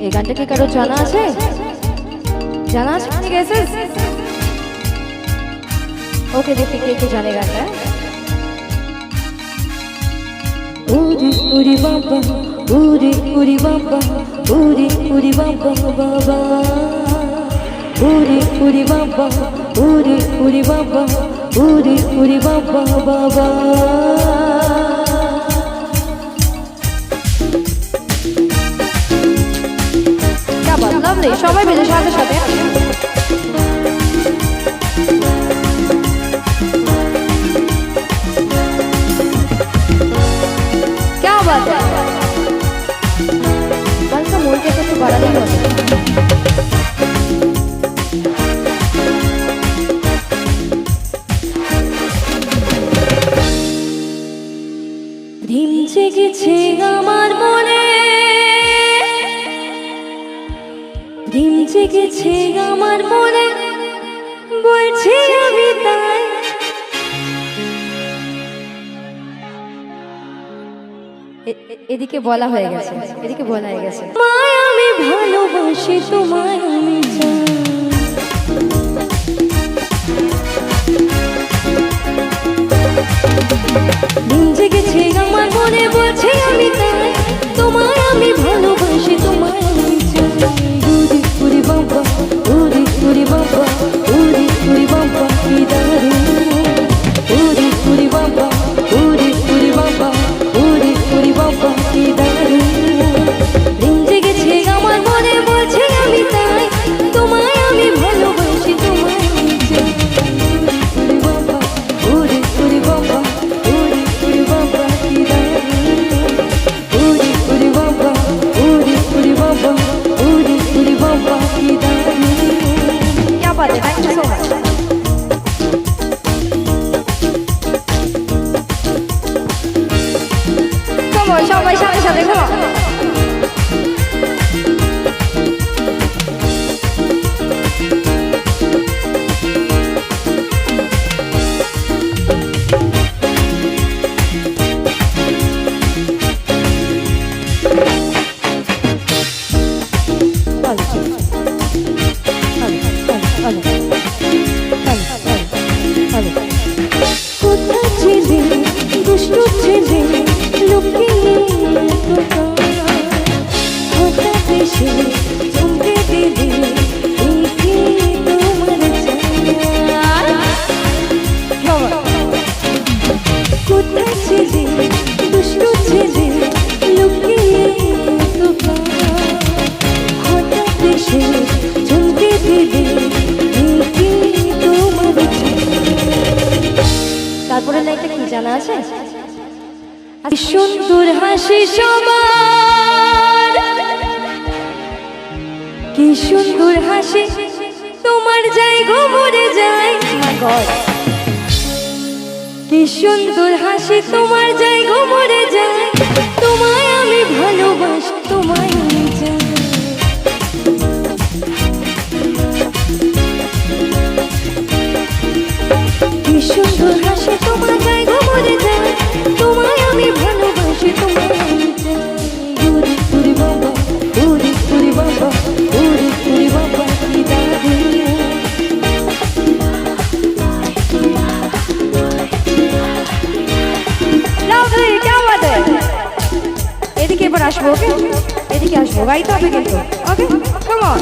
এই গানটা কি কারো জানা আছে? জানা আছে? গেসেস? ওকে, দেখি কে কে জানে গানটা। উরি উরি বাবা, উরি উরি বাবা, উরি উরি বাবা বাবা, উরি উরি বাবা, উরি উরি বাবা, উরি উরি বাবা বাবা। লাভলি, সবাই মিলে সাথে সাথে। क्या बात है, हल्का मोड़ के तो बड़ा नहीं होता। দিন জেগেছে আমার মনে, দিন জেগেছে আমার মনে, বলছি আমি তাই। এদিকে বলা হয়ে গেছে, এদিকে বলা হয়ে গেছে। মায় আমি ভালোবাসি তোমায়, আমি চাই। দিন জেগেছে আমার মনে, বলছি আমি তাই। তোমায় আমি ভালোবাসি, তোমায় আমি চাই। উরি উরি বাবা, উরি উরি বাবা, উরি উরি বাবা কি দারুণ। উরি উরি বাবা, উরি উরি বাবা, উরি উরি বাবা কি দারুণ। দিন জেগেছে আমার মনে, বলছি আমি তাই। তোমায় আমি ভালোবাসি, তোমায় আমি চাই। উরি বাবা, উরি উরি বাবা, উরি উরি বাবা কি দারুণ। উরি উরি বাবা, উরি উরি বাবা, উরি উরি বাবা কি দারুণ। क्या बात है, थैंक यू सो मच। সবাই সাথে সাথে খাওয়া। কোথায় ছেলে, দুষ্টু ছেলে, লুকিয়ে হঠাৎ এসে চমকে দিলে, এই কি তোমার ছায়া। কোথায় ছেলে, দুষ্টু ছেলে, লুকিয়ে হঠাৎ এসে চমকে দিলে, এই কি তোমার ছায়া। তারপরে লাইনটা কি জানা আছে? সুন্দর হাসি সবার, কি সুন্দর হাসি তোমার যাই গো মরে যায়। কি সুন্দর হাসি তোমার যাই গো মরে যায়। তোমায় আমি ভালোবাসি, তোমায় আমি চাই। কি সুন্দর হাসি তোমার যাই গো মরে যায়। তোমায় আমি ভালোবাসি, তোমায় আমি চাই। উরি উরি বাবা, উরি উরি বাবা, উরি উরি বাবা কি দারুণ। লাভলি, क्या बात है। এদিকে এবার আসবো, ওকে? এদিকে আসবো, গাইতে হবে কিন্তু, ওকে? Come on.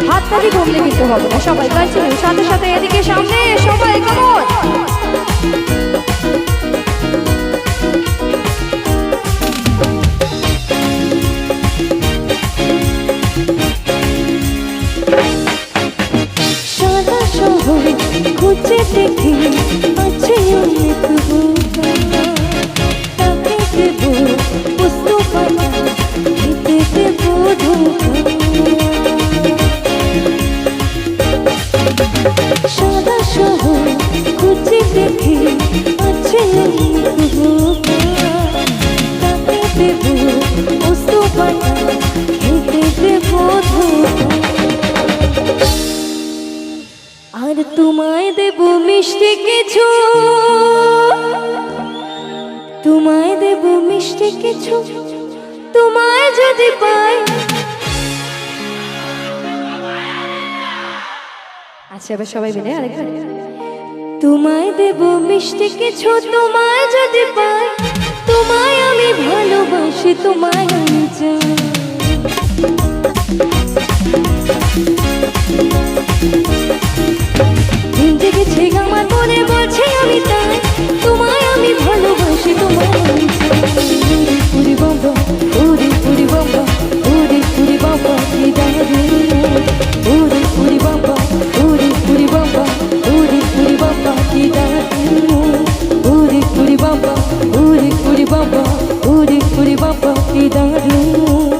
হাত তালি ঘুমলে কিন্তু হবে না, সবাই কন্টিনিউ সাথে সাথে। এদিকে সামনে সবাই, কাম অন। সাদা শহর খুঁজে দেখি আছে অনেক বোকা, তাকে দেবো বুঝতে পারা, খেতে দেবো ধোকা। সাদা শহর খুঁজে দেখি আছে অনেক বোকা, তাকে দেবো বুঝতে পারা, খেতে দেবো ধোকা। আর তোমায় দেব মিষ্টি কিছু, তোমায় দেব মিষ্টি কিছু। যদি পাই। আচ্ছা এবার সবাই মিলে আরেকবার। তোমায় দেব মিষ্টি কিছু তোমায় যদি পাই, তোমায় আমি ভালোবাসি তোমায় আমি চাই। দিন জেগেছে আমার মনে বলছে আমি তাই, তোমায় আমি ভালোবাসি তোমায় আমি চাই। উড়ি বাবা উড়ি উড়ি বাবা উড়ি উড়ি বাবা কি দারুণ। উড়ি উড়ি বাবা উড়ি উড়ি বাবা উড়ি উড়ি বাবা কি দারুণ। উড়ি উড়ি বাবা উড়ি উড়ি বাবা উড়ি উড়ি বাবা কি দারুণ।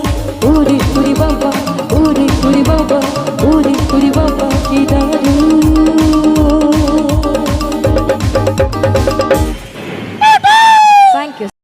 উড়ি উড়ি বাবা উড়ি উড়ি বাবা উড়ি উড়ি বাবা কি দারুণ।